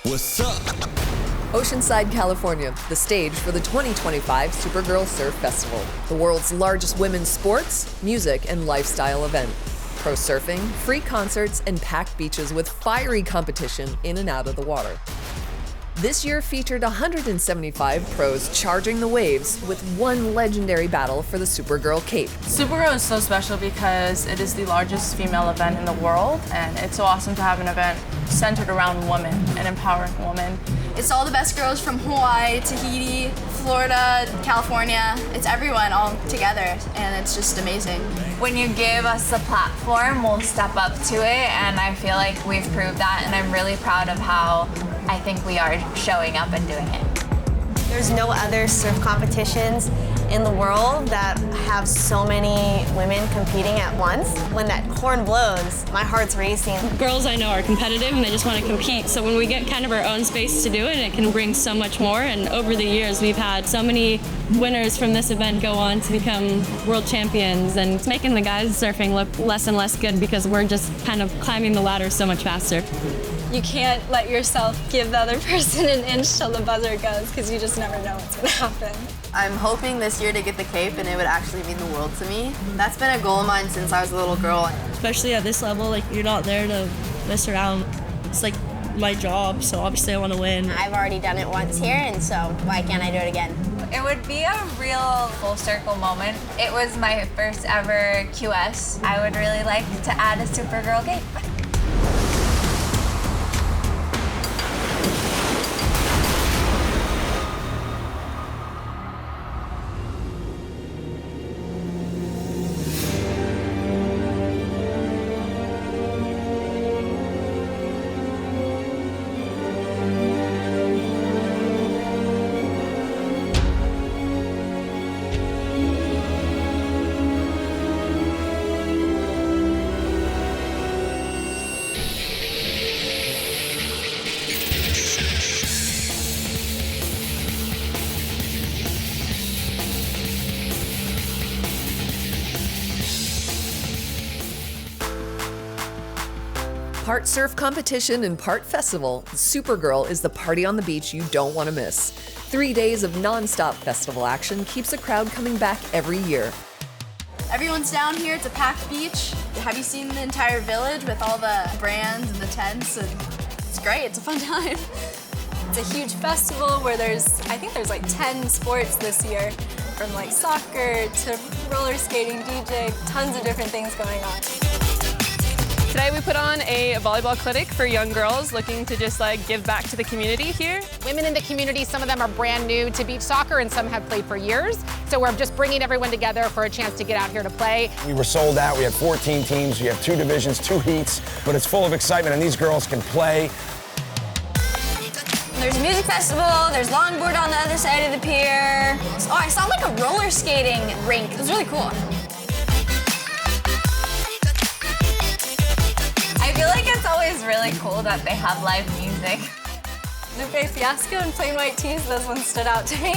What's up? Oceanside, California, the stage for the 2025 Supergirl Surf Festival, the world's largest women's sports, music, and lifestyle event. Pro surfing, free concerts, and packed beaches with fiery competition in and out of the water. This year featured 175 pros charging the waves with one legendary battle for the Supergirl cape. Supergirl is so special because it is the largest female event in the world, and it's so awesome to have an event centered around women and empowering women. It's all the best girls from Hawaii, Tahiti, Florida, California. It's everyone all together, and it's just amazing. When you give us the platform, we'll step up to it, and I feel like we've proved that, and I'm really proud of how I think we are showing up and doing it. There's no other surf competitions in the world that have so many women competing at once. When that horn blows, my heart's racing. Girls I know are competitive and they just want to compete, so when we get kind of our own space to do it, it can bring so much more. And over the years, we've had so many winners from this event go on to become world champions, and it's making the guys surfing look less and less good because we're just kind of climbing the ladder so much faster. You can't let yourself give the other person an inch till the buzzer goes because you just never know what's gonna happen. I'm hoping this year to get the cape, and it would actually mean the world to me. That's been a goal of mine since I was a little girl. Especially at this level, like you're not there to mess around. It's like my job, so obviously I want to win. I've already done it once here, and so why can't I do it again? It would be a real full circle moment. It was my first ever QS. I would really like to add a Supergirl cape. Part surf competition and part festival, Supergirl is the party on the beach you don't want to miss. 3 days of non-stop festival action keeps a crowd coming back every year. Everyone's down here. It's a packed beach. Have you seen the entire village with all the brands and the tents? And it's great. It's a fun time. It's a huge festival where I think there's like 10 sports this year, from like soccer to roller skating, DJ, tons of different things going on. Today we put on a volleyball clinic for young girls looking to just give back to the community here. Women in the community, some of them are brand new to beach soccer and some have played for years. So we're just bringing everyone together for a chance to get out here to play. We were sold out. We had 14 teams. We have 2 divisions, 2 heats, but it's full of excitement and these girls can play. There's a music festival. There's Longboard on the other side of the pier. Oh, I saw like a roller skating rink. It was really cool. I feel like it's always really cool that they have live music. Lupe Fiasco and Plain White Tees, those ones stood out to me.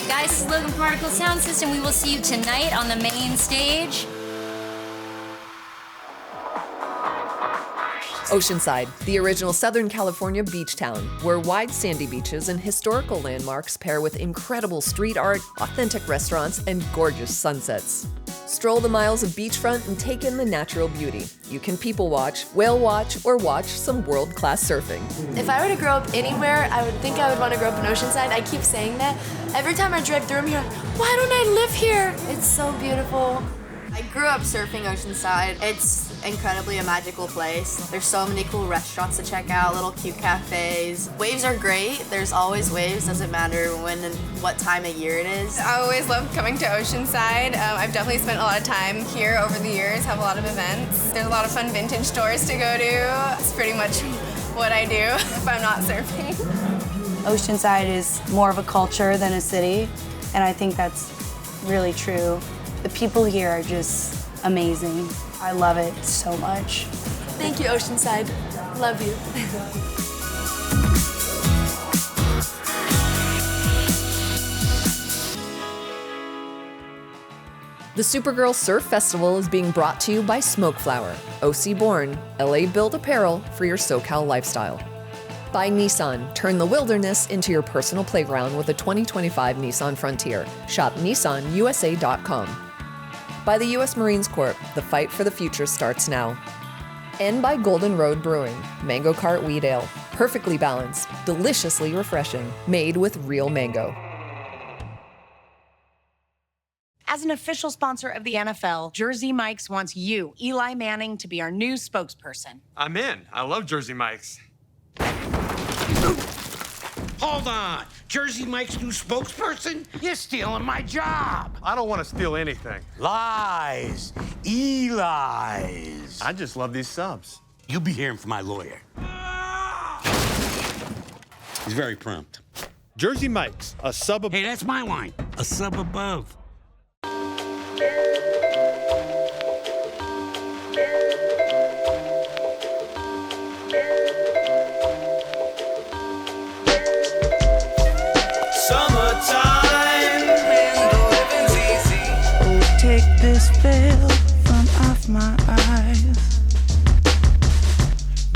Guys, this is Logan Particle Sound System. We will see you tonight on the main stage. Oceanside, the original Southern California beach town, where wide sandy beaches and historical landmarks pair with incredible street art, authentic restaurants, and gorgeous sunsets. Stroll the miles of beachfront and take in the natural beauty. You can people watch, whale watch, or watch some world-class surfing. If I were to grow up anywhere, I would think I would want to grow up in Oceanside. I keep saying that. Every time I drive through, I'm here, why don't I live here? It's so beautiful. I grew up surfing Oceanside. It's incredibly a magical place. There's so many cool restaurants to check out, little cute cafes. Waves are great. There's always waves. Doesn't matter when and what time of year it is. I always love coming to Oceanside. I've definitely spent a lot of time here over the years, have a lot of events. There's a lot of fun vintage stores to go to. It's pretty much what I do if I'm not surfing. Oceanside is more of a culture than a city, and I think that's really true. The people here are just amazing. I love it so much. Thank you, Oceanside. Love you. The Supergirl Surf Festival is being brought to you by Smoke Flower, OC Born, LA Build Apparel for your SoCal lifestyle. By Nissan, turn the wilderness into your personal playground with the 2025 Nissan Frontier. Shop nissanusa.com. By the U.S. Marines Corps, the fight for the future starts now. And by Golden Road Brewing, Mango Cart Wheat Ale. Perfectly balanced, deliciously refreshing, made with real mango. As an official sponsor of the NFL, Jersey Mike's wants you, Eli Manning, to be our new spokesperson. I'm in. I love Jersey Mike's. Hold on. Jersey Mike's new spokesperson? You're stealing my job. I don't want to steal anything. Lies. Eli's. I just love these subs. You'll be hearing from my lawyer. He's very prompt. Jersey Mike's, a sub above. Hey, that's my line. A sub above. Take this veil from off my eyes.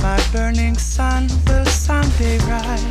My burning sun will someday rise.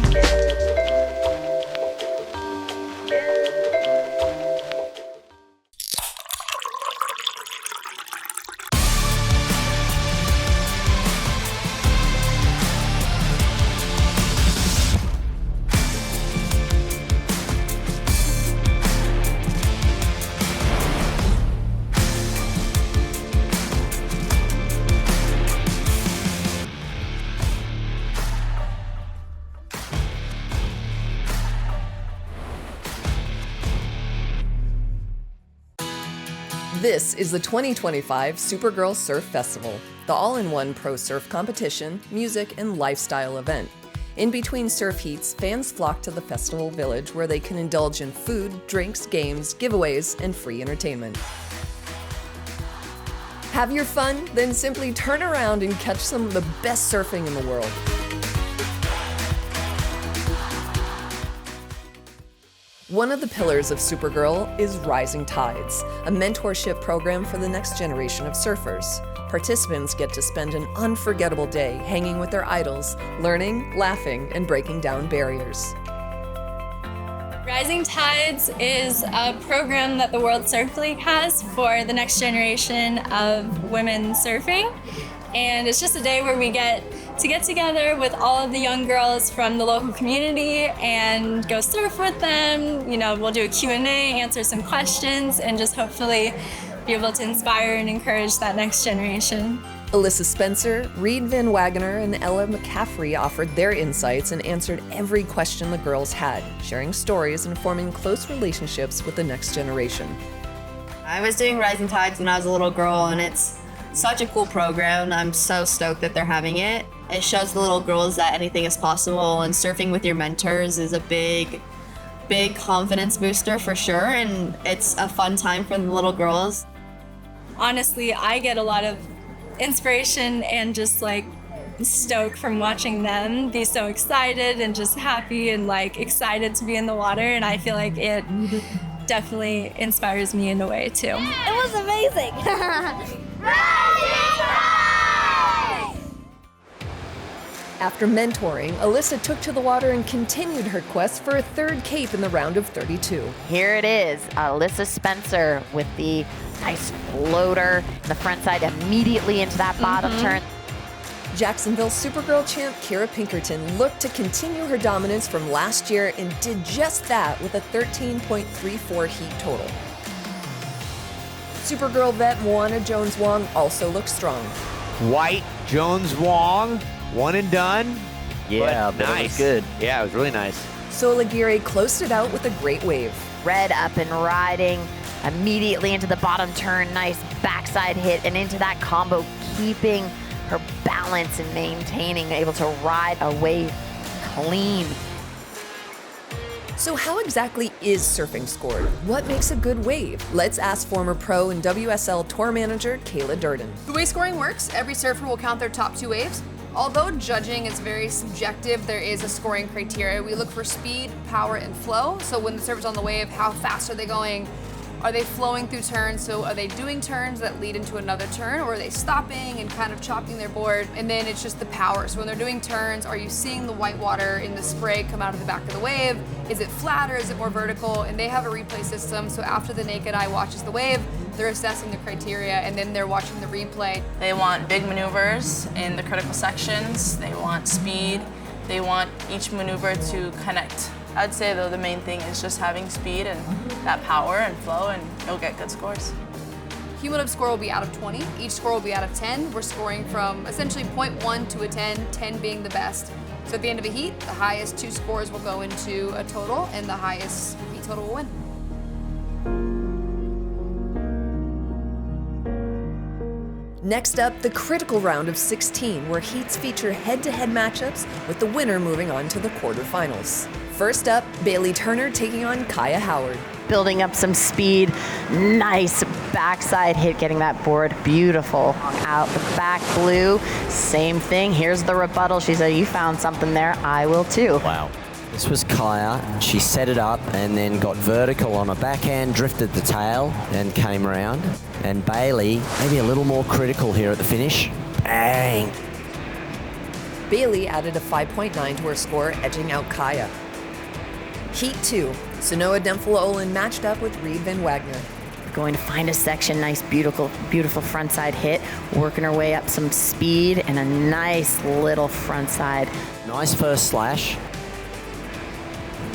This is the 2025 Supergirl Surf Festival, the all-in-one pro surf competition, music, and lifestyle event. In between surf heats, fans flock to the festival village where they can indulge in food, drinks, games, giveaways, and free entertainment. Have your fun? Then simply turn around and catch some of the best surfing in the world. One of the pillars of Supergirl is Rising Tides, a mentorship program for the next generation of surfers. Participants get to spend an unforgettable day hanging with their idols, learning, laughing, and breaking down barriers. Rising Tides is a program that the World Surf League has for the next generation of women surfing. And it's just a day where we get together with all of the young girls from the local community and go surf with them. You know, we'll do a Q&A, answer some questions, and just hopefully be able to inspire and encourage that next generation. Alyssa Spencer, Reed Van Wagener, and Ella McCaffrey offered their insights and answered every question the girls had, sharing stories and forming close relationships with the next generation. I was doing Rising Tides when I was a little girl, and it's such a cool program. I'm so stoked that they're having it. It shows the little girls that anything is possible, and surfing with your mentors is a big confidence booster for sure, and it's a fun time for the little girls. Honestly, I get a lot of inspiration and just like stoke from watching them be so excited and just happy and like excited to be in the water, and I feel like it definitely inspires me in a way too. It was amazing. After mentoring, Alyssa took to the water and continued her quest for a third cape in the round of 32. Here it is, Alyssa Spencer with the nice floater in the front side immediately into that bottom turn. Jacksonville Supergirl champ Kira Pinkerton looked to continue her dominance from last year and did just that with a 13.34 heat total. Supergirl vet Moana Jones-Wong also looked strong. White, Jones-Wong, one and done. Yeah, but nice. It was good. Yeah, it was really nice. Sola Aguirre closed it out with a great wave. Red up and riding immediately into the bottom turn. Nice backside hit and into that combo, keeping her balance and maintaining, able to ride a wave clean. So how exactly is surfing scored? What makes a good wave? Let's ask former pro and WSL tour manager Kayla Durden. The way scoring works, every surfer will count their top 2 waves. Although judging is very subjective, there is a scoring criteria. We look for speed, power, and flow. So when the surfer's on the wave, how fast are they going? Are they flowing through turns? So are they doing turns that lead into another turn, or are they stopping and kind of chopping their board? And then it's just the power. So when they're doing turns, are you seeing the white water in the spray come out of the back of the wave? Is it flat or is it more vertical? And they have a replay system, so after the naked eye watches the wave, they're assessing the criteria and then they're watching the replay. They want big maneuvers in the critical sections. They want speed. They want each maneuver to connect. I'd say though the main thing is just having speed and that power and flow, and you'll get good scores. Cumulative score will be out of 20. Each score will be out of 10. We're scoring from essentially 0.1 to a 10, 10 being the best. So at the end of a heat, the highest 2 scores will go into a total and the highest heat total will win. Next up, the critical round of 16, where heats feature head-to-head matchups with the winner moving on to the quarterfinals. First up, Bailey Turner taking on Kaya Howard. Building up some speed, nice backside hit, getting that board beautiful. Out the back blue, same thing. Here's the rebuttal. She said, you found something there, I will too. Wow. This was Kaya. She set it up and then got vertical on a backhand, drifted the tail and came around. And Bailey, maybe a little more critical here at the finish. Bang! Bailey added a 5.9 to her score, edging out Kaya. Heat 2, Sanoa Dempfula-Olin matched up with Reed Van Wagner. Going to find a section, nice, beautiful frontside hit, working her way up some speed and a nice little frontside. Nice first slash.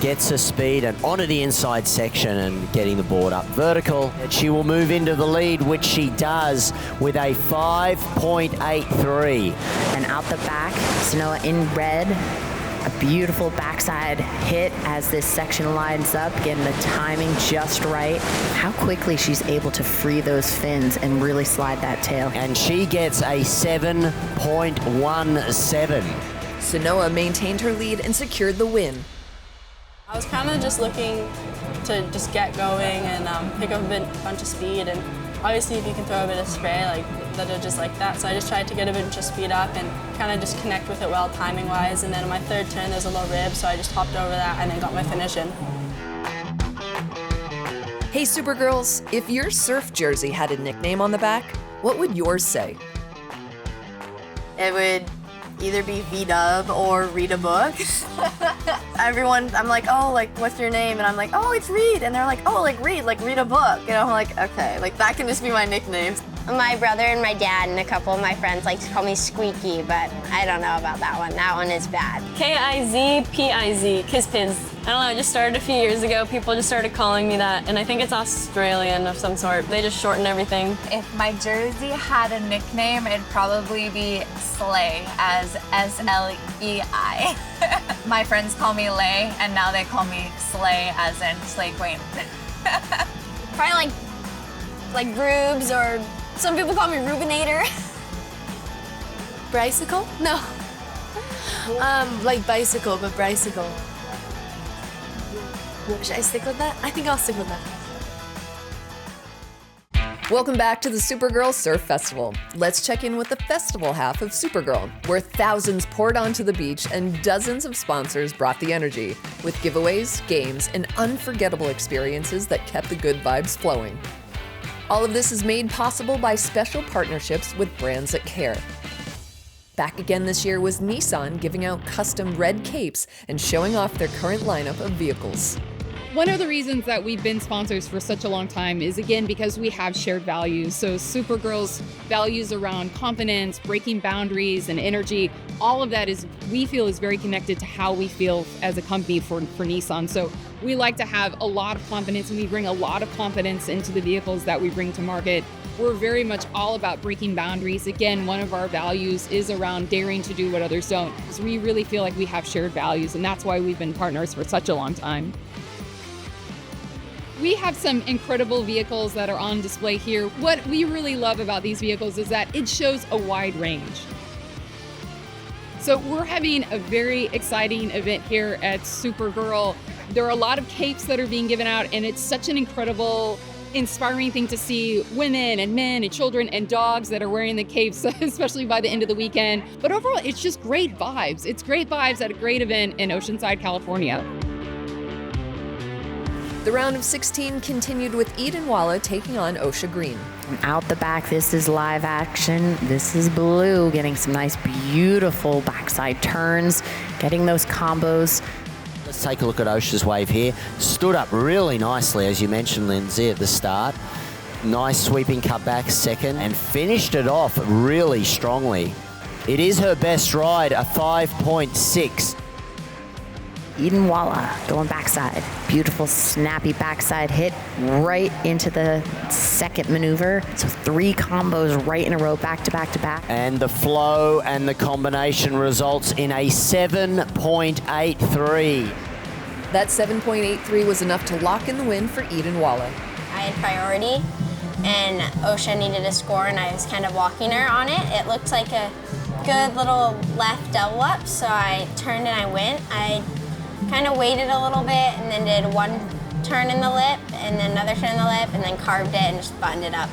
Gets her speed and onto the inside section and getting the board up vertical. And she will move into the lead, which she does with a 5.83. And out the back, Sanoa in red. A beautiful backside hit as this section lines up, getting the timing just right. How quickly she's able to free those fins and really slide that tail. And she gets a 7.17. Sanoa maintained her lead and secured the win. I was kind of just looking to just get going and pick up a bunch of speed, and obviously if you can throw a bit of spray like that'll just like that, so I just tried to get a bunch of speed up and kind of just connect with it well timing wise, and then on my third turn there's a low rib, so I just hopped over that and then got my finish in. Hey Supergirls, if your surf jersey had a nickname on the back, what would yours say? It would either be V-Dub or read a book. Everyone, I'm like, oh, like, what's your name? And I'm like, oh, it's Reed. And they're like, oh, like, read a book. And I'm like, okay, like, that can just be my nickname. My brother and my dad and a couple of my friends like to call me Squeaky, but I don't know about that one. That one is bad. K-I-Z-P-I-Z, Kiz Piz. I don't know, it just started a few years ago. People just started calling me that, and I think it's Australian of some sort. They just shorten everything. If my jersey had a nickname, it'd probably be Slay, as S-L-E-I. My friends call me Lay, and now they call me Slay, as in Slay Queen. Probably like Rubes, or some people call me Rubinator. Bicycle? No. Like bicycle, but bicycle. Should I stick with that? I think I'll stick with that. Welcome back to the Supergirl Surf Festival. Let's check in with the festival half of Supergirl, where thousands poured onto the beach and dozens of sponsors brought the energy, with giveaways, games, and unforgettable experiences that kept the good vibes flowing. All of this is made possible by special partnerships with brands that care. Back again this year was Nissan giving out custom red capes and showing off their current lineup of vehicles. One of the reasons that we've been sponsors for such a long time is, again, because we have shared values. So Supergirl's values around confidence, breaking boundaries, and energy, all of that is, we feel, is very connected to how we feel as a company for Nissan. So we like to have a lot of confidence, and we bring a lot of confidence into the vehicles that we bring to market. We're very much all about breaking boundaries. Again, one of our values is around daring to do what others don't. So we really feel like we have shared values, and that's why we've been partners for such a long time. We have some incredible vehicles that are on display here. What we really love about these vehicles is that it shows a wide range. So we're having a very exciting event here at Supergirl. There are a lot of capes that are being given out, and it's such an incredible, inspiring thing to see women and men and children and dogs that are wearing the capes, especially by the end of the weekend. But overall, it's just great vibes. It's great vibes at a great event in Oceanside, California. The round of 16 continued with Edenwalla taking on Osha Green. And out the back, this is live action. This is Blue getting some nice, beautiful backside turns, getting those combos. Let's take a look at Osha's wave here. Stood up really nicely, as you mentioned, Lindsay, at the start. Nice sweeping cutback second, and finished it off really strongly. It is her best ride, a 5.6. Edenwalla going backside. Beautiful, snappy backside hit right into the second maneuver. So 3 combos right in a row, back to back to back. And the flow and the combination results in a 7.83. That 7.83 was enough to lock in the win for Edenwalla. I had priority, and Osha needed a score, and I was kind of walking her on it. It looked like a good little left double up, so I turned and I went. I kind of waited a little bit and then did one turn in the lip and then another turn in the lip and then carved it and just buttoned it up.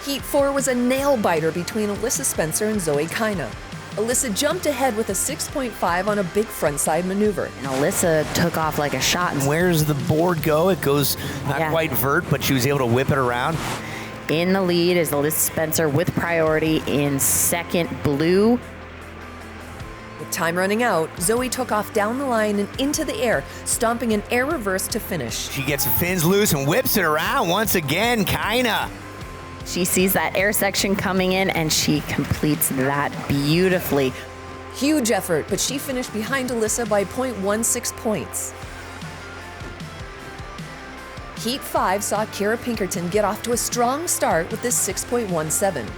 Heat 4 was a nail biter between Alyssa Spencer and Zoe Kaina. Alyssa jumped ahead with a 6.5 on a big frontside maneuver. And Alyssa took off like a shot. And where's the board go? It goes not quite vert, but she was able to whip it around. In the lead is Alyssa Spencer with priority in second, Blue. With time running out, Zoe took off down the line and into the air, stomping an air reverse to finish. She gets the fins loose and whips it around once again, Kaina. She sees that air section coming in and she completes that beautifully. Huge effort, but she finished behind Alyssa by 0.16 points. Heat 5 saw Kira Pinkerton get off to a strong start with this 6.17.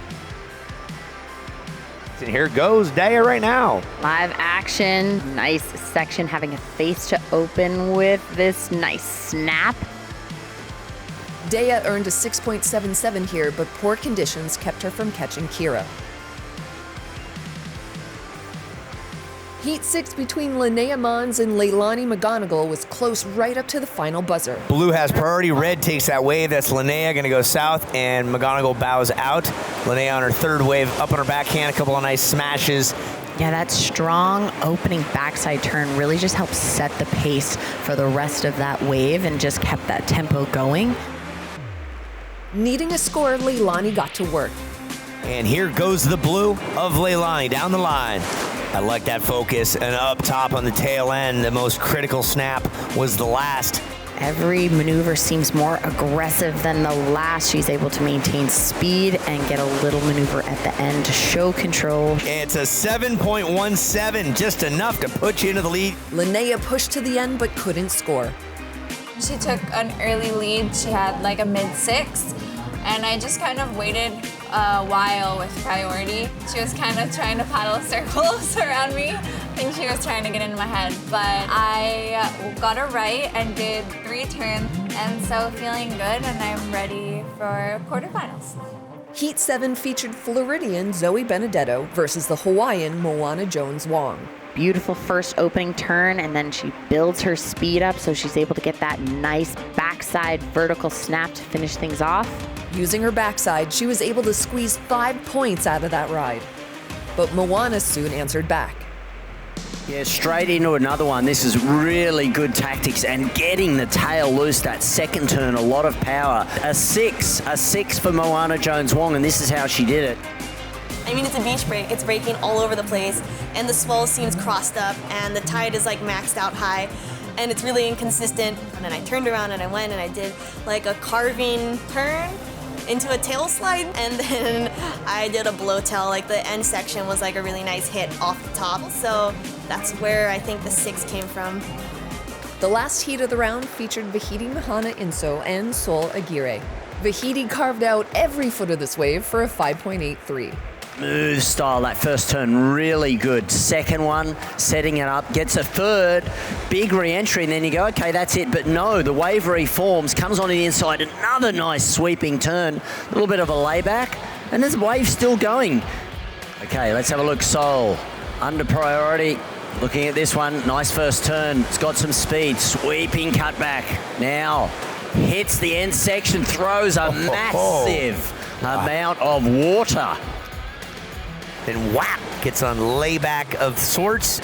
And here goes Daya right now. Live action, nice section, having a face to open with this nice snap. Daya earned a 6.77 here, but poor conditions kept her from catching Kira. Heat 6 between Linnea Mons and Leilani McGonigal was close right up to the final buzzer. Blue has priority. Red takes that wave. That's Linnea going to go south, and McGonigal bows out. Linnea on her third wave, up on her backhand, a couple of nice smashes. Yeah, that strong opening backside turn really just helped set the pace for the rest of that wave and just kept that tempo going. Needing a score, Leilani got to work. And here goes the Blue of Leilani down the line. I like that focus, and up top on the tail end, the most critical snap was the last. Every maneuver seems more aggressive than the last. She's able to maintain speed and get a little maneuver at the end to show control. It's a 7.17, just enough to put you into the lead. Linnea pushed to the end but couldn't score. She took an early lead. She had like a mid-6, and I just kind of waited a while with priority. She was kind of trying to paddle circles around me. I think she was trying to get into my head, but I got her right and did 3 turns, and so feeling good, and I'm ready for quarterfinals. Heat 7 featured Floridian Zoe Benedetto versus the Hawaiian Moana Jones-Wong. Beautiful first opening turn, and then she builds her speed up so she's able to get that nice backside vertical snap to finish things off. Using her backside, she was able to squeeze 5 points out of that ride. But Moana soon answered back. Yeah, straight into another one. This is really good tactics and getting the tail loose that second turn, a lot of power. A six for Moana Jones-Wong, and this is how she did it. I mean, it's a beach break. It's breaking all over the place, and the swell seems crossed up, and the tide is like maxed out high, and it's really inconsistent. And then I turned around and I went and I did like a carving turn into a tail slide, and then I did a blow tail. Like the end section was like a really nice hit off the top. So that's where I think the 6 came from. The last heat of the round featured Vahidi Mahana Inso and Sol Aguirre. Vahidi carved out every foot of this wave for a 5.83. Smooth style, that first turn, really good. Second one, setting it up, gets a third, big re-entry, and then you go, okay, that's it. But no, the wave reforms, comes on the inside, another nice sweeping turn, a little bit of a layback, and there's a wave still going. Okay, let's have a look. Sol, under priority, looking at this one, nice first turn, it's got some speed, sweeping cutback. Now, hits the end section, throws a massive amount of water. Then whap, gets on layback of sorts.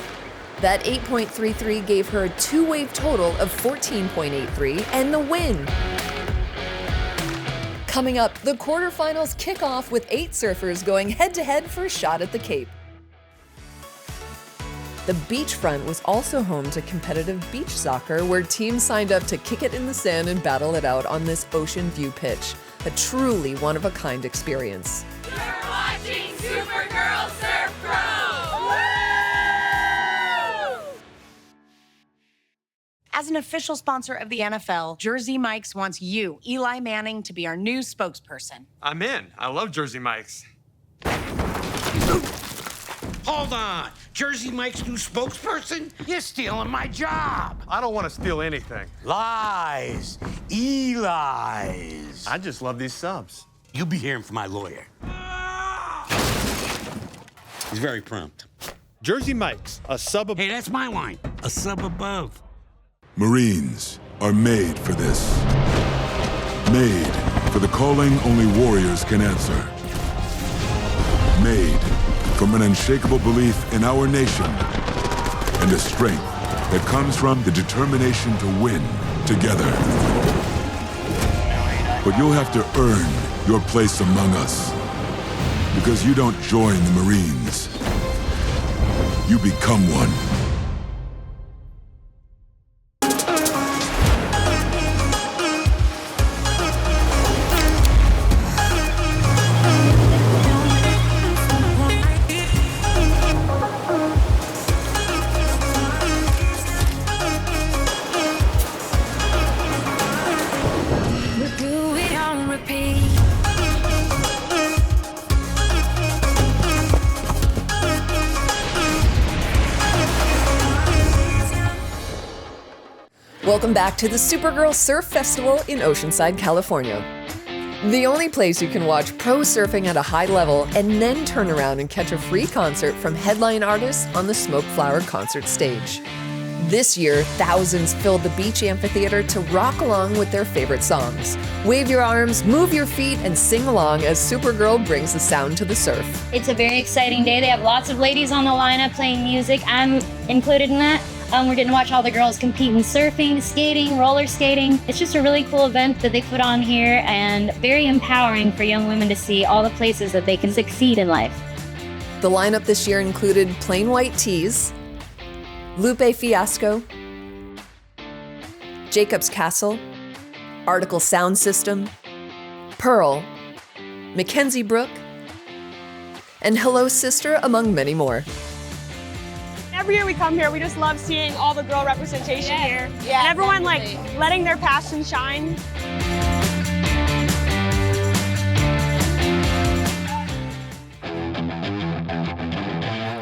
That 8.33 gave her a two-wave total of 14.83 and the win. Coming up, the quarterfinals kick off with 8 surfers going head-to-head for a shot at the Cape. The beachfront was also home to competitive beach soccer, where teams signed up to kick it in the sand and battle it out on this ocean view pitch. A truly one-of-a-kind experience. You're watching Supergirl Surf Pro! As an official sponsor of the NFL, Jersey Mike's wants you, Eli Manning, to be our new spokesperson. I'm in. I love Jersey Mike's. Hold on. Jersey Mike's new spokesperson? You're stealing my job. I don't want to steal anything. Lies. Eli's. I just love these subs. You'll be hearing from my lawyer. He's very prompt. Jersey Mike's, a sub above. Hey, that's my line. A sub above. Marines are made for this. Made for the calling only warriors can answer. Made from an unshakable belief in our nation and a strength that comes from the determination to win together. But you'll have to earn your place among us, because you don't join the Marines. You become one. Welcome back to the Supergirl Surf Festival in Oceanside, California. The only place you can watch pro surfing at a high level and then turn around and catch a free concert from headline artists on the Smoke Flower concert stage. This year, thousands filled the beach amphitheater to rock along with their favorite songs. Wave your arms, move your feet, and sing along as Supergirl brings the sound to the surf. It's a very exciting day. They have lots of ladies on the lineup playing music. I'm included in that. We're getting to watch all the girls compete in surfing, skating, roller skating. It's just a really cool event that they put on here, and very empowering for young women to see all the places that they can succeed in life. The lineup this year included Plain White Tees, Lupe Fiasco, Jacob's Castle, Article Sound System, Pearl, Mackenzie Brook, and Hello Sister, among many more. Every year we come here, we just love seeing all the girl representation here. Yeah, and everyone definitely. Letting their passion shine.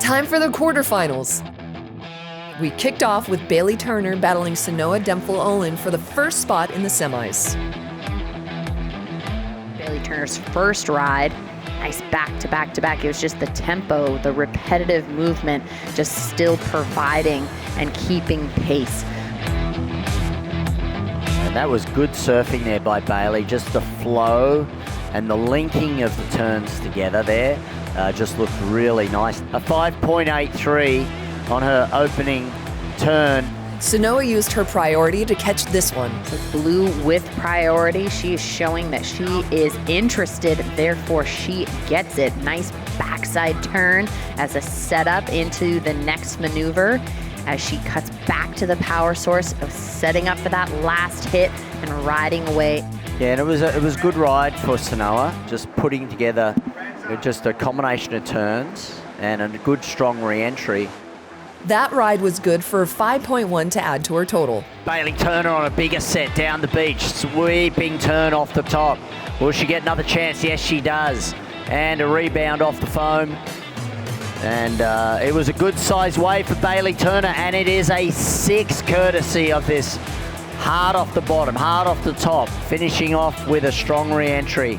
Time for the quarterfinals. We kicked off with Bailey Turner battling Sanoa Dempfel-Olin for the first spot in the semis. Bailey Turner's first ride. Nice back-to-back-to-back. It was just the tempo, the repetitive movement, just still providing and keeping pace. And that was good surfing there by Bailey. Just the flow and the linking of the turns together there just looked really nice. A 5.83 on her opening turn. Sanoa used her priority to catch this one. So blue with priority. She is showing that she is interested, therefore she gets it. Nice backside turn as a setup into the next maneuver as she cuts back to the power source, of setting up for that last hit and riding away. Yeah, and it was a good ride for Sanoa, just putting together just a combination of turns and a good strong re-entry. That ride was good for 5.1 to add to her total. Bailey Turner on a bigger set down the beach. Sweeping turn off the top. Will she get another chance? Yes, she does. And a rebound off the foam. And it was a good size wave for Bailey Turner, and it is a 6 courtesy of this. Hard off the bottom, hard off the top, finishing off with a strong re-entry.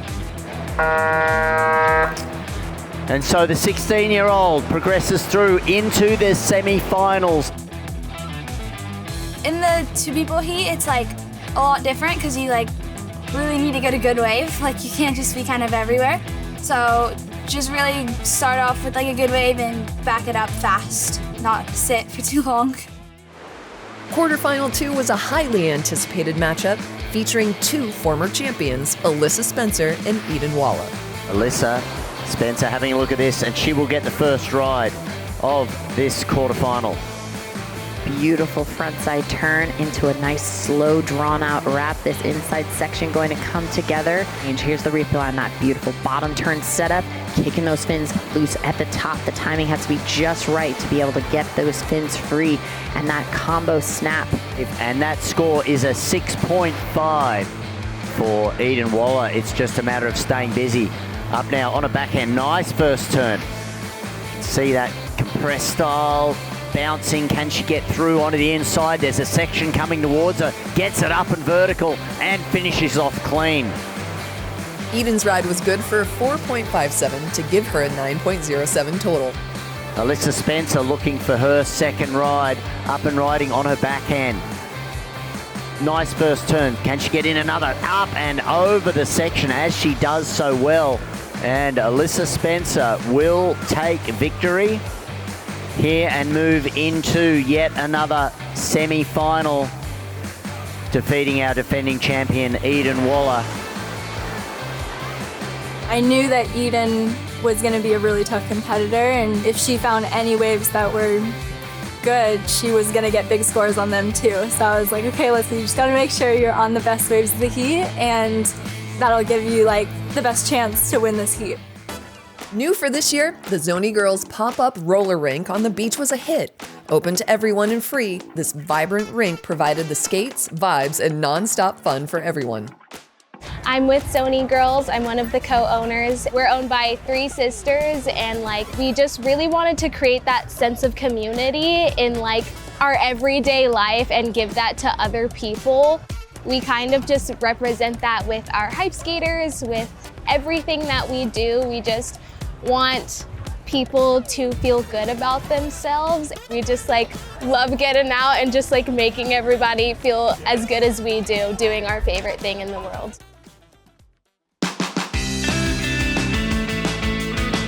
And so the 16-year-old progresses through into the semi-finals. In the two people heat, it's like a lot different because you like really need to get a good wave. Like you can't just be kind of everywhere. So Just really start off with like a good wave and back it up fast, not sit for too long. Quarterfinal 2 was a highly anticipated matchup featuring two former champions, Alyssa Spencer and Eden Walla. Alyssa Spencer having a look at this, and she will get the first ride of this quarterfinal. Beautiful frontside turn into a nice slow drawn out wrap. This inside section going to come together. And here's the replay on that beautiful bottom turn setup, kicking those fins loose at the top. The timing has to be just right to be able to get those fins free and that combo snap. And that score is a 6.5 for Eden Walla. It's just a matter of staying busy. Up now on a backhand, nice first turn. See that compressed style. Bouncing, can she get through onto the inside? There's a section coming towards her, gets it up and vertical and finishes off clean. Eden's ride was good for a 4.57 to give her a 9.07 total. Alyssa Spencer looking for her second ride, up and riding on her backhand. Nice first turn, can she get in another? Up and over the section as she does so well. And Alyssa Spencer will take victory here and move into yet another semi-final, defeating our defending champion Eden Walla. I knew that Eden was going to be a really tough competitor, and if she found any waves that were good, she was going to get big scores on them too. So I was like, okay, Alyssa, you just got to make sure you're on the best waves of the heat, and that'll give you like the best chance to win this heat. New for this year, the Zoni Girls pop-up roller rink on the beach was a hit. Open to everyone and free, this vibrant rink provided the skates, vibes, and non-stop fun for everyone. I'm with Zoni Girls. I'm one of the co-owners. We're owned by 3 sisters, and we just really wanted to create that sense of community in our everyday life and give that to other people. We kind of just represent that with our hype skaters, with everything that we do. We just want people to feel good about themselves. We just love getting out and just making everybody feel as good as we do, doing our favorite thing in the world.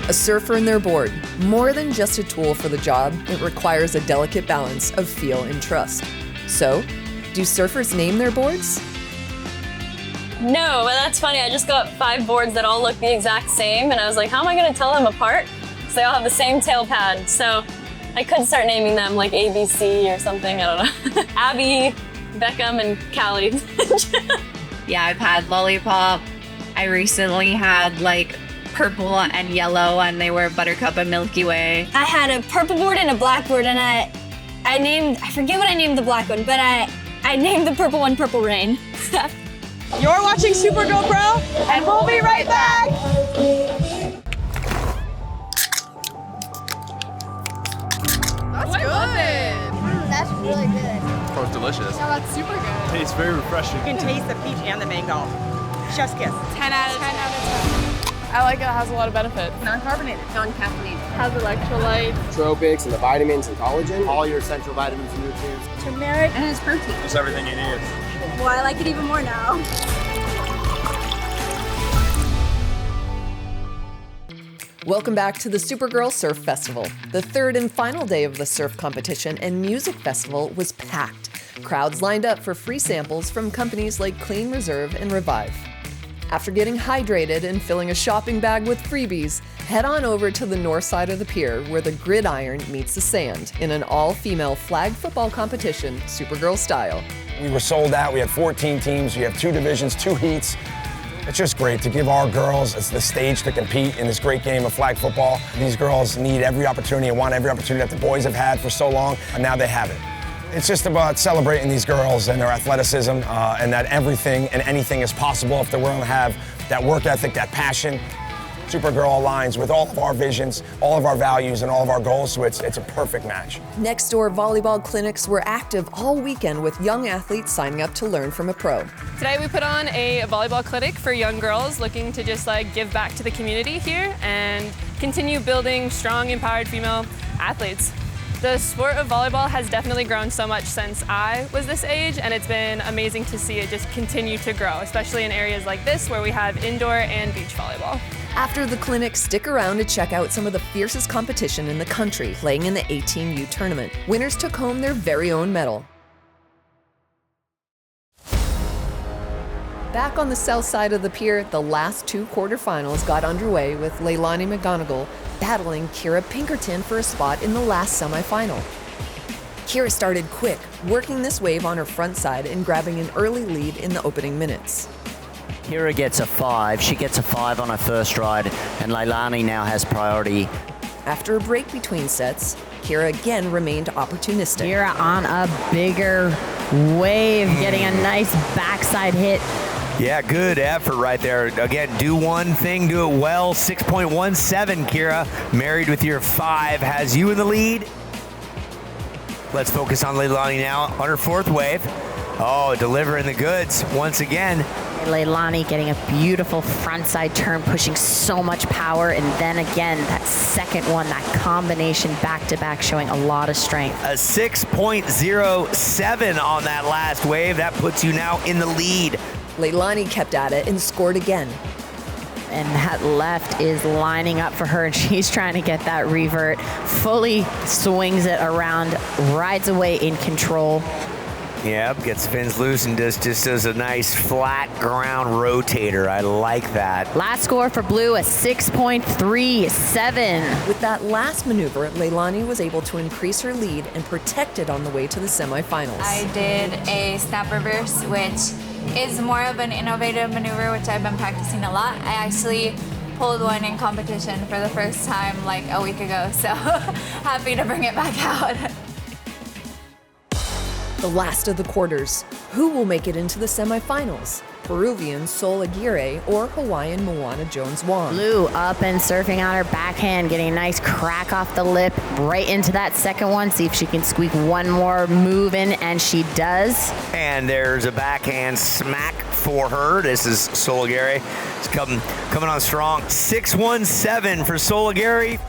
A surfer and their board, more than just a tool for the job, it requires a delicate balance of feel and trust. So, do surfers name their boards? No, but that's funny. I just got 5 boards that all look the exact same, and I was like, how am I going to tell them apart? Because they all have the same tail pad. So I could start naming them like ABC or something. I don't know. Abby, Beckham, and Callie. Yeah, I've had Lollipop. I recently had purple and yellow, and they were Buttercup and Milky Way. I had a purple board and a black board, and I forget what I named the black one, but I named the purple one Purple Rain. You're watching Supergirl Pro, and we'll be right back. That's good. That's really good. It's delicious. Yeah, that's super good. Tastes very refreshing. You can taste the peach and the mango. Chef's kiss. 10 out of 10. I like it. It has a lot of benefits. Non-carbonated. Non-caffeinated. Has electrolytes. Nootropics and the vitamins and collagen. All your essential vitamins and nutrients. Turmeric. And it's protein. Just everything you need. Well, I like it even more now. Welcome back to the Supergirl Surf Festival. The third and final day of the surf competition and music festival was packed. Crowds lined up for free samples from companies like Clean Reserve and Revive. After getting hydrated and filling a shopping bag with freebies, head on over to the north side of the pier where the gridiron meets the sand in an all-female flag football competition, Supergirl style. We were sold out. We had 14 teams. We have 2 divisions, 2 heats. It's just great to give our girls the stage to compete in this great game of flag football. These girls need every opportunity and want every opportunity that the boys have had for so long, and now they have it. It's just about celebrating these girls and their athleticism, and that everything and anything is possible if they're willing to have that work ethic, that passion. Supergirl aligns with all of our visions, all of our values, and all of our goals, so it's a perfect match. Next door volleyball clinics were active all weekend with young athletes signing up to learn from a pro. Today we put on a volleyball clinic for young girls looking to just give back to the community here and continue building strong, empowered female athletes. The sport of volleyball has definitely grown so much since I was this age, and it's been amazing to see it just continue to grow, especially in areas like this where we have indoor and beach volleyball. After the clinic, stick around to check out some of the fiercest competition in the country playing in the 18U tournament. Winners took home their very own medal. Back on the south side of the pier, the last two quarterfinals got underway with Leilani McGonigal battling Kira Pinkerton for a spot in the last semifinal. Kira started quick, working this wave on her front side and grabbing an early lead in the opening minutes. Kira gets a 5. She gets a 5 on her first ride, and Leilani now has priority. After a break between sets, Kira again remained opportunistic. Kira on a bigger wave, getting a nice backside hit. Yeah, good effort right there. Again, do one thing, do it well. 6.17, Kira. Married with your 5 has you in the lead. Let's focus on Leilani now on her fourth wave. Oh, delivering the goods once again. Leilani getting a beautiful frontside turn, pushing so much power, and then again, that second one, that combination back-to-back showing a lot of strength. A 6.07 on that last wave. That puts you now in the lead. Leilani kept at it and scored again. And that left is lining up for her, and she's trying to get that revert. Fully swings it around, rides away in control. Yep, gets fins loose and just does a nice flat ground rotator. I like that. Last score for Blue, a 6.37. With that last maneuver, Leilani was able to increase her lead and protect it on the way to the semifinals. I did a snap reverse, which is more of an innovative maneuver, which I've been practicing a lot. I actually pulled one in competition for the first time like a week ago, so happy to bring it back out. The last of the quarters. Who will make it into the semifinals? Peruvian Sol Aguirre or Hawaiian Moana Jones-Wong? Blue up and surfing on her backhand, getting a nice crack off the lip, right into that second one. See if she can squeak one more move in, and she does. And there's a backhand smack for her. This is Sol Aguirre. It's coming on strong. 6.17 for Sol Aguirre.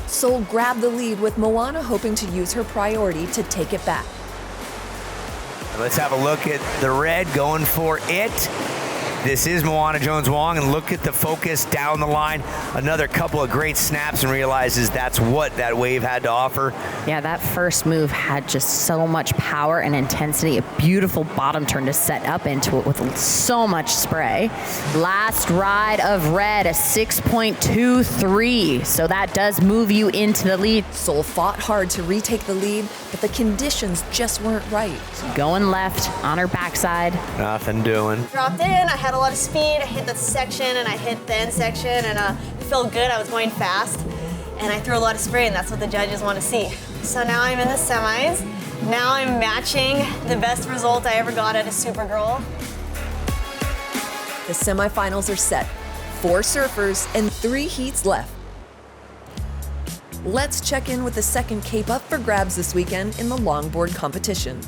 Sol grabbed the lead with Moana hoping to use her priority to take it back. Let's have a look at the red going for it. This is Moana Jones-Wong, and look at the focus down the line. Another couple of great snaps, and realizes that's what that wave had to offer. Yeah, that first move had just so much power and intensity. A beautiful bottom turn to set up into it with so much spray. Last ride of red, a 6.23. So that does move you into the lead. Sol fought hard to retake the lead, but the conditions just weren't right. Going left on her backside. Nothing doing. Dropped in, I had a lot of speed, I hit the section and I hit the end section, and it felt good, I was going fast, and I threw a lot of spray, and that's what the judges want to see. So now I'm in the semis. Now I'm matching the best result I ever got at a Supergirl. The semifinals are set. 4 surfers and 3 heats left. Let's check in with the second cape up for grabs this weekend in the longboard competition.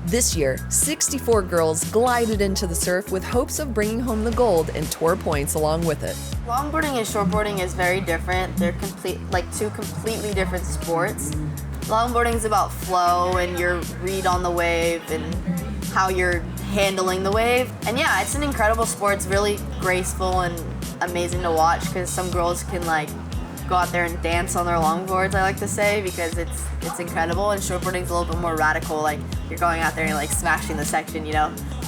This year, 64 girls glided into the surf with hopes of bringing home the gold and tour points along with it. Longboarding and shortboarding is very different. They're two completely different sports. Longboarding is about flow and your read on the wave and how you're handling the wave. And yeah, it's an incredible sport. It's really graceful and amazing to watch because some girls can go out there and dance on their longboards, I like to say, because it's incredible. And shortboarding's a little bit more radical, you're going out there and smashing the section,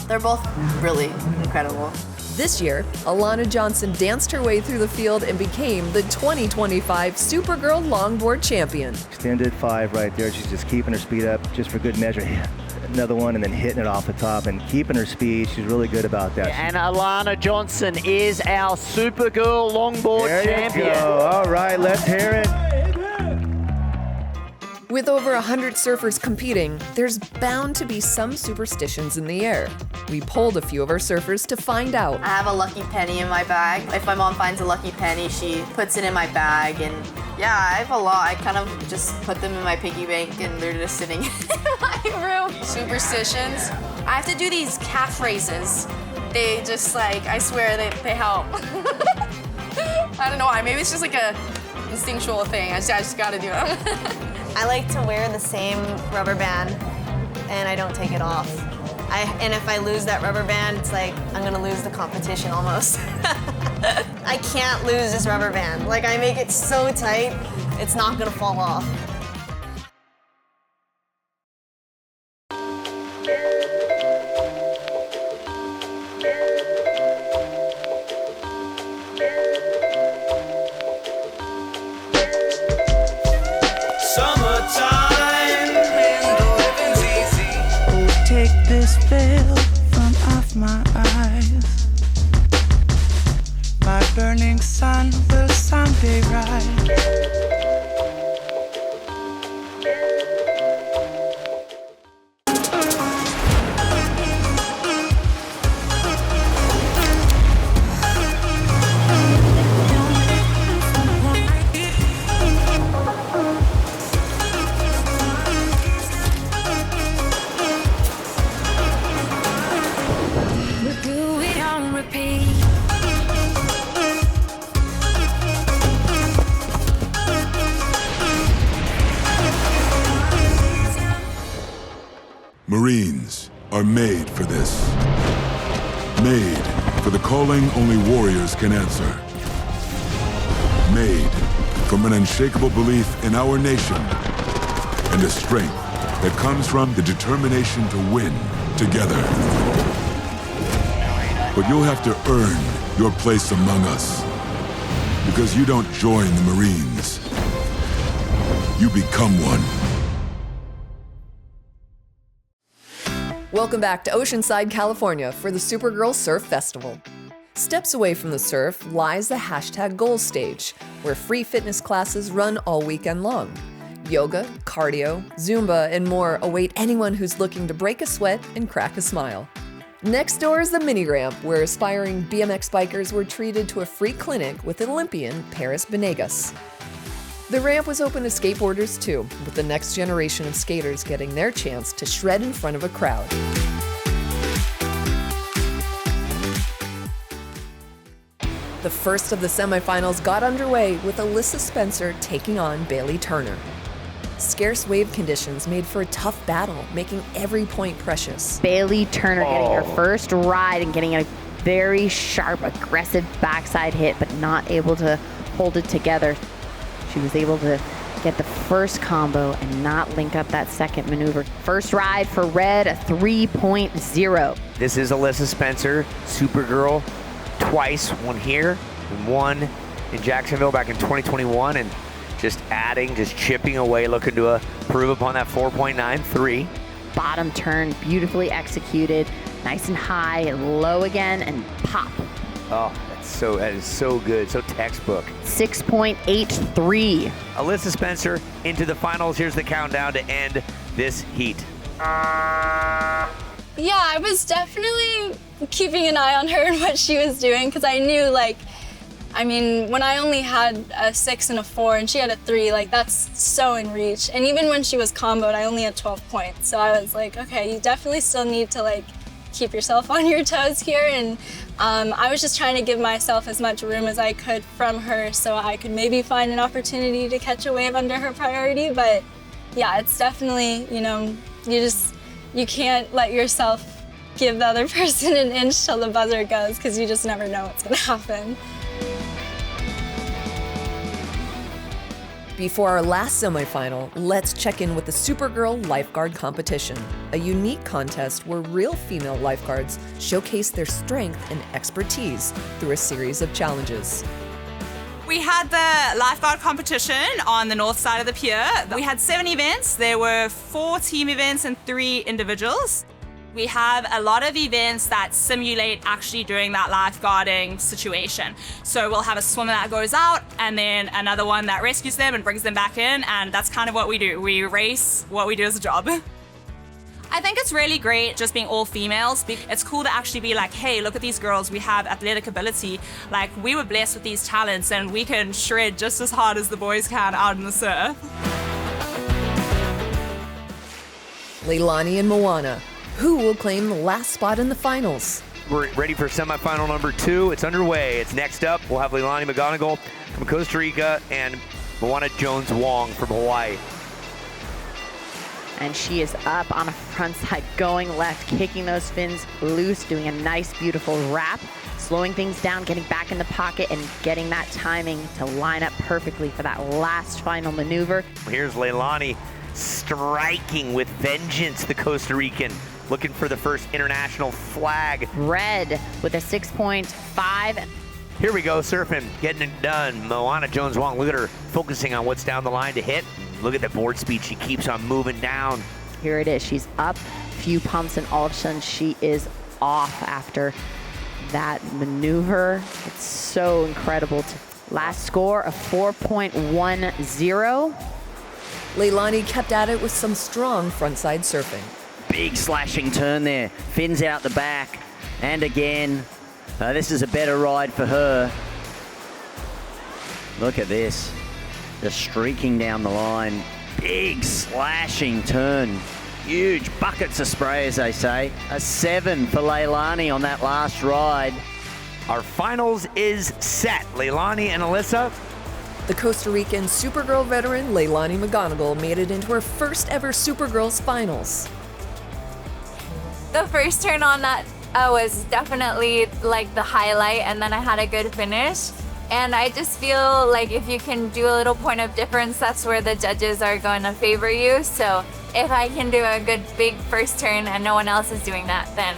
They're both really incredible. This year, Alana Johnson danced her way through the field and became the 2025 Supergirl Longboard Champion. Extended 5 right there. She's just keeping her speed up just for good measure. Another one and then hitting it off the top and keeping her speed. She's really good about that. And Alana Johnson is our Supergirl Longboard Champion. There you go. All right, let's hear it. With over 100 surfers competing, there's bound to be some superstitions in the air. We polled a few of our surfers to find out. I have a lucky penny in my bag. If my mom finds a lucky penny, she puts it in my bag. And yeah, I have a lot. I kind of just put them in my piggy bank and they're just sitting in my room. Superstitions. I have to do these calf raises. They just I swear they help. I don't know why. Maybe it's just a instinctual thing. I just gotta do it. I like to wear the same rubber band, and I don't take it off. And if I lose that rubber band, it's like I'm gonna lose the competition almost. I can't lose this rubber band. Like I make it so tight, it's not gonna fall off. Take this veil from off my eyes. My burning sun will someday rise. Marines are made for this. Made for the calling only warriors can answer. Made from an unshakable belief in our nation and a strength that comes from the determination to win together. But you'll have to earn your place among us, because you don't join the Marines. You become one. Welcome back to Oceanside, California for the Supergirl Surf Festival. Steps away from the surf lies the #Goals stage, where free fitness classes run all weekend long. Yoga, cardio, Zumba, and more await anyone who's looking to break a sweat and crack a smile. Next door is the mini ramp, where aspiring BMX bikers were treated to a free clinic with Olympian Paris Benegas. The ramp was open to skateboarders too, with the next generation of skaters getting their chance to shred in front of a crowd. The first of the semifinals got underway with Alyssa Spencer taking on Bailey Turner. Scarce wave conditions made for a tough battle, making every point precious. Bailey Turner getting her first ride and getting a very sharp, aggressive backside hit, but not able to hold it together. She was able to get the first combo and not link up that second maneuver. First ride for Red, a 3.0. This is Alyssa Spencer, Supergirl, twice, one here and one in Jacksonville back in 2021, and just adding, just chipping away, looking to improve upon that 4.93. Bottom turn, beautifully executed, nice and high, and low again, and pop. Oh, that is so good, so textbook. 6.83. Alyssa Spencer into the finals. Here's the countdown to end this heat. Yeah, I was definitely keeping an eye on her and what she was doing, because I knew, like, I mean, when I only had a 6 and a 4 and she had a 3, like, that's so in reach. And even when she was comboed, I only had 12 points. So I was like, okay, you definitely still need to, like, keep yourself on your toes here. And I was just trying to give myself as much room as I could from her so I could maybe find an opportunity to catch a wave under her priority. But yeah, it's definitely, you know, you can't let yourself give the other person an inch till the buzzer goes, because you just never know what's gonna happen. Before our last semifinal, let's check in with the Supergirl Lifeguard competition, a unique contest where real female lifeguards showcase their strength and expertise through a series of challenges. We had the lifeguard competition on the north side of the pier. We had 7 events. There were 4 team events and 3 individuals. We have a lot of events that simulate actually doing that lifeguarding situation. So we'll have a swimmer that goes out and then another one that rescues them and brings them back in, and that's kind of what we do. We race what we do as a job. I think it's really great just being all females. It's cool to actually be like, hey, look at these girls, we have athletic ability. Like, we were blessed with these talents and we can shred just as hard as the boys can out in the surf. Leilani and Moana. Who will claim the last spot in the finals? We're ready for semifinal number 2. It's underway. It's next up. We'll have Leilani McGonigal from Costa Rica and Moana Jones Wong from Hawaii. and she is up on a front side, going left, kicking those fins loose, doing a nice, beautiful wrap, slowing things down, getting back in the pocket, and getting that timing to line up perfectly for that last final maneuver. Here's Leilani striking with vengeance, the Costa Rican, looking for the first international flag. Red with a 6.5. Here we go, surfing, getting it done. Moana Jones-Wong, look at her focusing on what's down the line to hit. Look at the board speed, she keeps on moving down. Here it is, she's up, few pumps, and all of a sudden she is off after that maneuver. It's so incredible. Last score of 4.10. Leilani kept at it with some strong frontside surfing. Big slashing turn there, fins out the back, and again, this is a better ride for her. Look at this, just streaking down the line. Big slashing turn, huge buckets of spray, as they say. A 7 for Leilani on that last ride. Our finals is set. Leilani and Alyssa. The Costa Rican Supergirl veteran Leilani McGonigal made it into her first ever Supergirls finals. The first turn on that was definitely like the highlight, and then I had a good finish. And I just feel like if you can do a little point of difference, that's where the judges are going to favor you. So if I can do a good big first turn and no one else is doing that, then.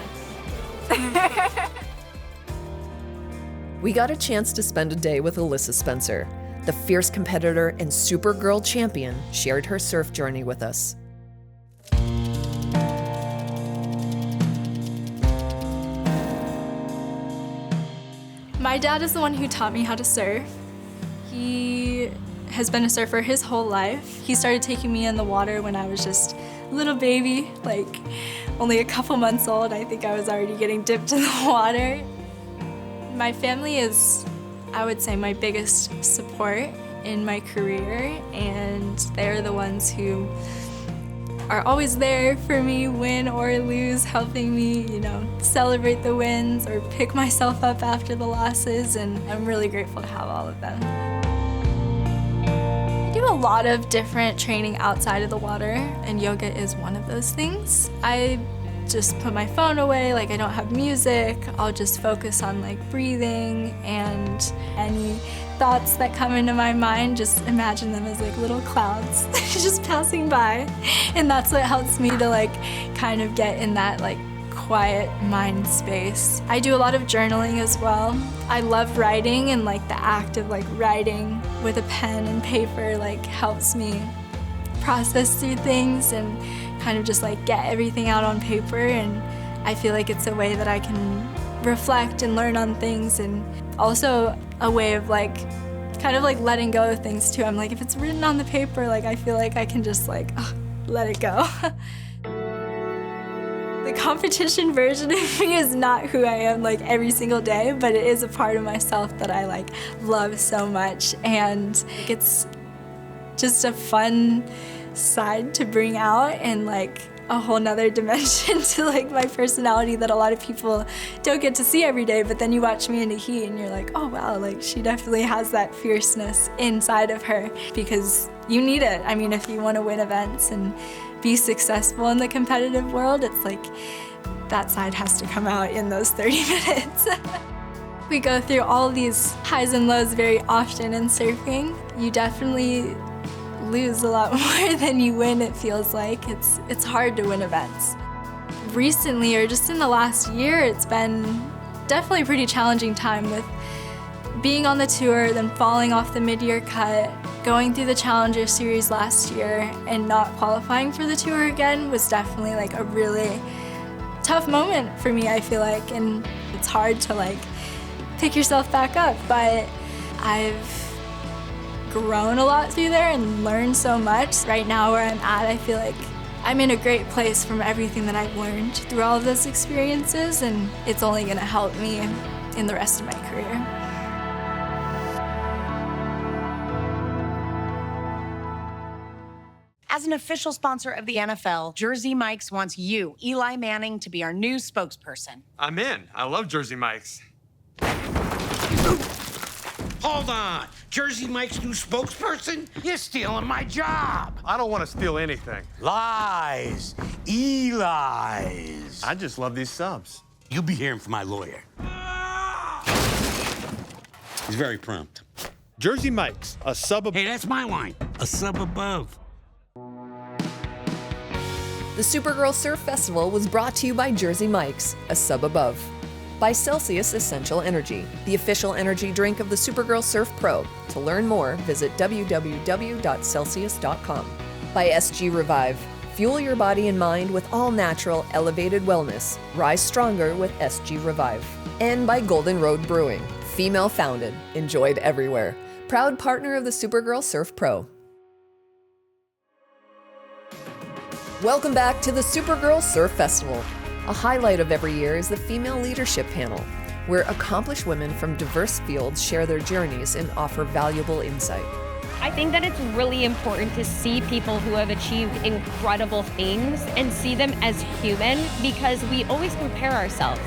We got a chance to spend a day with Alyssa Spencer. The fierce competitor and Supergirl champion shared her surf journey with us. My dad is the one who taught me how to surf. He has been a surfer his whole life. He started taking me in the water when I was just a little baby, like only a couple months old. I think I was already getting dipped in the water. My family is, I would say, my biggest support in my career, and they're the ones who are always there for me, win or lose, helping me, celebrate the wins or pick myself up after the losses, and I'm really grateful to have all of them. I do a lot of different training outside of the water, and yoga is one of those things. I just put my phone away, like I don't have music. I'll just focus on like breathing, and any thoughts that come into my mind, just imagine them as like little clouds just passing by. And that's what helps me to like kind of get in that like quiet mind space. I do a lot of journaling as well. I love writing, and like the act of like writing with a pen and paper like helps me process through things and kind of just like get everything out on paper. And I feel like it's a way that I can reflect and learn on things, and also a way of like kind of like letting go of things too. I'm like, if it's written on the paper, like I feel like I can just like let it go. The competition version of me is not who I am like every single day, but it is a part of myself that I like love so much, and it's just a fun side to bring out, and like a whole nother dimension to like my personality that a lot of people don't get to see every day. But then you watch me in a heat and you're like, oh wow, like she definitely has that fierceness inside of her, because you need it. I mean, if you want to win events and be successful in the competitive world, it's like that side has to come out in those 30 minutes. We go through all these highs and lows very often in surfing. You definitely lose a lot more than you win, it feels like. It's hard to win events. Recently, or just in the last year, it's been definitely a pretty challenging time with being on the tour, then falling off the mid-year cut, going through the Challenger Series last year, and not qualifying for the tour again was definitely like a really tough moment for me, I feel like, and it's hard to like pick yourself back up, but I've grown a lot through there and learned so much. Right now where I'm at, I feel like I'm in a great place from everything that I've learned through all of those experiences, and it's only gonna help me in the rest of my career. As an official sponsor of the NFL, Jersey Mike's wants you, Eli Manning, to be our new spokesperson. I'm in. I love Jersey Mike's. Hold on. Jersey Mike's new spokesperson? You're stealing my job. I don't want to steal anything. Lies. Eli's. I just love these subs. You'll be hearing from my lawyer. He's very prompt. Jersey Mike's, a sub above. Hey, that's my line. A sub above. The Supergirl Surf Festival was brought to you by Jersey Mike's, a sub above. By Celsius Essential Energy, the official energy drink of the Supergirl Surf Pro. To learn more, visit www.celsius.com. By SG Revive. Fuel your body and mind with all-natural, elevated wellness. Rise stronger with SG Revive. And by Golden Road Brewing. Female-founded, enjoyed everywhere. Proud partner of the Supergirl Surf Pro. Welcome back to the Supergirl Surf Festival. A highlight of every year is the Female Leadership Panel, where accomplished women from diverse fields share their journeys and offer valuable insight. I think that it's really important to see people who have achieved incredible things and see them as human, because we always compare ourselves.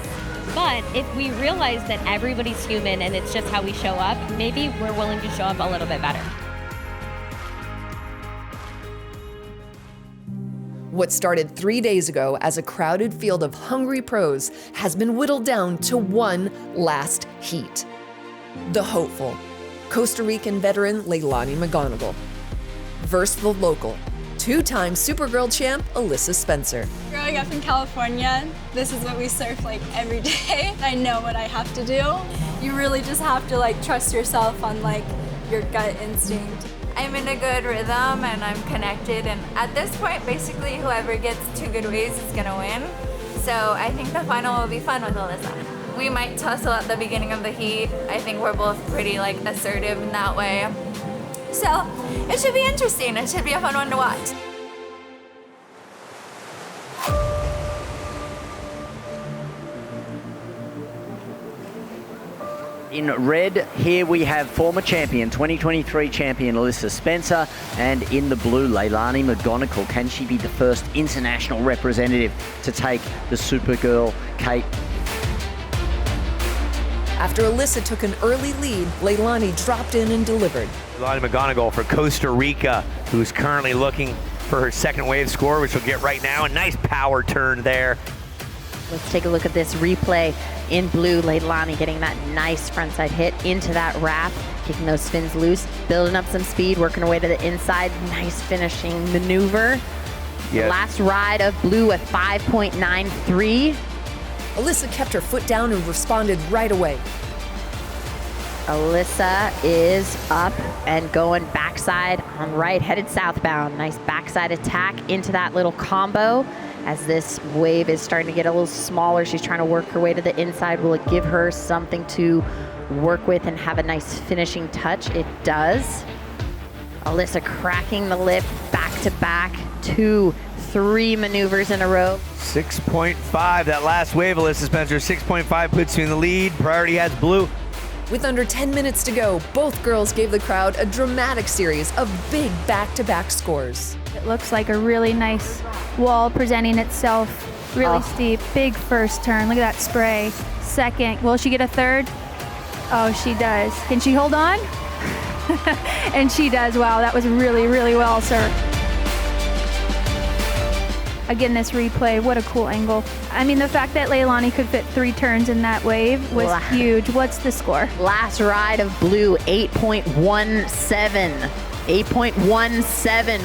But if we realize that everybody's human and it's just how we show up, maybe we're willing to show up a little bit better. What started 3 days ago as a crowded field of hungry pros has been whittled down to one last heat. The hopeful, Costa Rican veteran Leilani McGonigal versus the local, two-time Supergirl champ Alyssa Spencer. Growing up in California, this is what we surf like every day. I know what I have to do. You really just have to like trust yourself on like your gut instinct. I'm in a good rhythm and I'm connected, and at this point basically whoever gets 2 good waves is gonna win. So I think the final will be fun with Alyssa. We might tussle at the beginning of the heat. I think we're both pretty like assertive in that way. So it should be interesting. It should be a fun one to watch. In red, here we have former champion, 2023 champion Alyssa Spencer, and in the blue, Leilani McGonigal. Can she be the first international representative to take the Supergirl cape? After Alyssa took an early lead, Leilani dropped in and delivered. Leilani McGonigal for Costa Rica, who's currently looking for her second wave score, which we'll get right now. A nice power turn there. Let's take a look at this replay. In blue, Leilani getting that nice frontside hit into that wrap, kicking those fins loose, building up some speed, working her way to the inside. Nice finishing maneuver. Yeah. The last ride of blue at 5.93. Alyssa kept her foot down and responded right away. Alyssa is up and going backside on right, headed southbound. Nice backside attack into that little combo. As this wave is starting to get a little smaller, she's trying to work her way to the inside. Will it give her something to work with and have a nice finishing touch? It does. Alyssa cracking the lip, back to back, 2, 3 maneuvers in a row. 6.5, that last wave, Alyssa Spencer, 6.5 puts you in the lead. Priority has blue. With under 10 minutes to go, both girls gave the crowd a dramatic series of big back-to-back scores. It looks like a really nice wall presenting itself, really steep, big first turn. Look at that spray. Second, will she get a third? Oh, she does. Can she hold on? And she does. Wow, that was really, really well surfed. Again, this replay, what a cool angle. I mean, the fact that Leilani could fit 3 turns in that wave was huge. What's the score? Last ride of blue, 8.17. 8.17.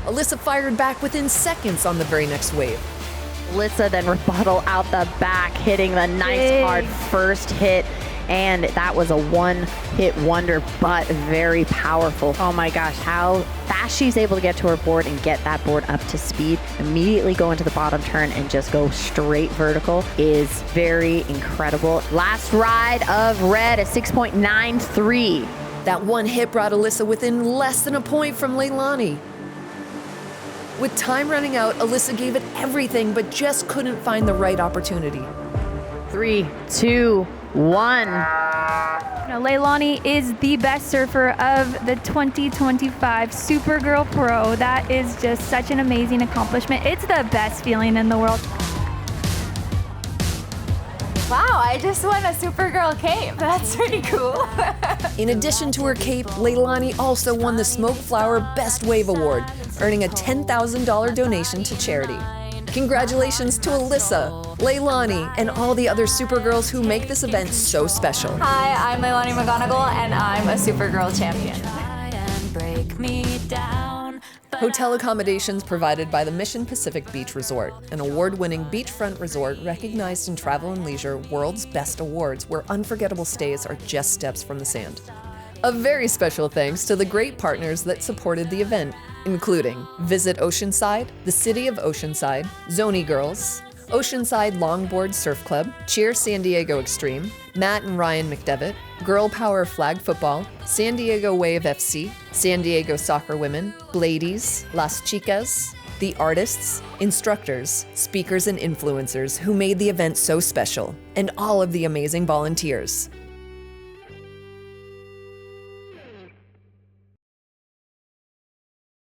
Alyssa fired back within seconds on the very next wave. Alyssa then rebuttal out the back, hitting the nice hard first hit. And that was a one-hit wonder, but very powerful. Oh my gosh, how fast she's able to get to her board and get that board up to speed. Immediately go into the bottom turn and just go straight vertical is very incredible. Last ride of red, a 6.93. That one hit brought Alyssa within less than a point from Leilani. With time running out, Alyssa gave it everything, but just couldn't find the right opportunity. 3, 2, 1. Leilani is the best surfer of the 2025 Supergirl Pro. That is just such an amazing accomplishment. It's the best feeling in the world. Wow, I just won a Supergirl cape. That's pretty cool. In addition to her cape, Leilani also won the Smoke Flower Best Wave Award, earning a $10,000 donation to charity. Congratulations to Alyssa, Leilani, and all the other Supergirls who make this event so special. Hi, I'm Leilani McGonigal, and I'm a Supergirl champion. Hotel accommodations provided by the Mission Pacific Beach Resort, an award-winning beachfront resort recognized in Travel and Leisure World's Best Awards, where unforgettable stays are just steps from the sand. A very special thanks to the great partners that supported the event, including Visit Oceanside, the City of Oceanside, Zony Girls, Oceanside Longboard Surf Club, Cheer San Diego Extreme, Matt and Ryan McDevitt, Girl Power Flag Football, San Diego Wave FC, San Diego Soccer Women, Ladies, Las Chicas, the artists, instructors, speakers, and influencers who made the event so special, and all of the amazing volunteers.